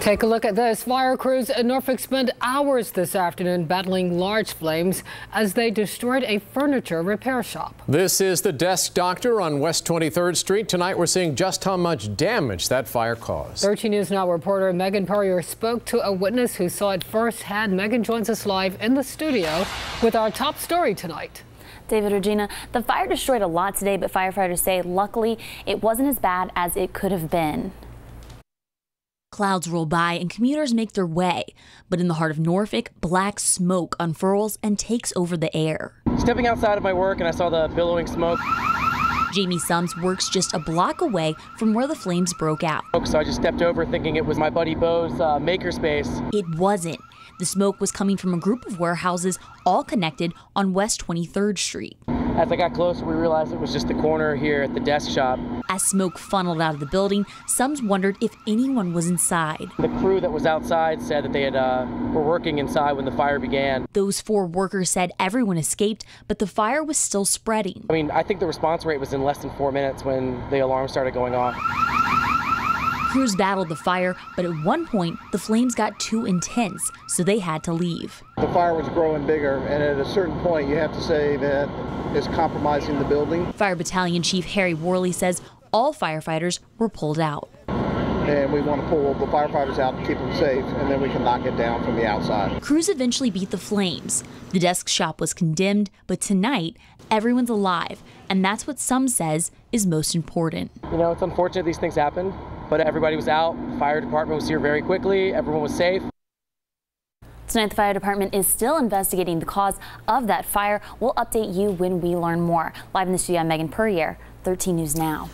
Take a look at this. Fire crews in Norfolk spent hours this afternoon battling large flames as they destroyed a furniture repair shop. This is the Desk Doctor on West 23rd Street. Tonight we're seeing just how much damage that fire caused. 13 News Now reporter Megan Purrier spoke to a witness who saw it firsthand. Megan joins us live in the studio with our top story tonight. David, Regina, the fire destroyed a lot today, but firefighters say luckily it wasn't as bad as it could have been. Clouds roll by and commuters make their way, but in the heart of Norfolk, black smoke unfurls and takes over the air. Stepping outside of my work and I saw the billowing smoke. Jamie Sums works just a block away from where the flames broke out. So I just stepped over thinking it was my buddy Bo's makerspace. It wasn't. The smoke was coming from a group of warehouses all connected on West 23rd Street. As I got closer, we realized it was just the corner here at the desk shop. As smoke funneled out of the building, Sums wondered if anyone was inside. The crew that was outside said that they were working inside when the fire began. Those 4 workers said everyone escaped, but the fire was still spreading. I mean, I think the response rate was in less than 4 minutes when the alarm started going off. Crews battled the fire, but at one point, the flames got too intense, so they had to leave. The fire was growing bigger, and at a certain point, you have to say that it's compromising the building. Fire Battalion Chief Harry Worley says all firefighters were pulled out. And we want to pull the firefighters out to keep them safe, and then we can knock it down from the outside. Crews eventually beat the flames. The desk shop was condemned, but tonight, everyone's alive, and that's what Sums says is most important. You know, it's unfortunate these things happen, but everybody was out. The fire department was here very quickly. Everyone was safe. Tonight, the fire department is still investigating the cause of that fire. We'll update you when we learn more. Live in the studio, I'm Megan Purrier, 13 News Now.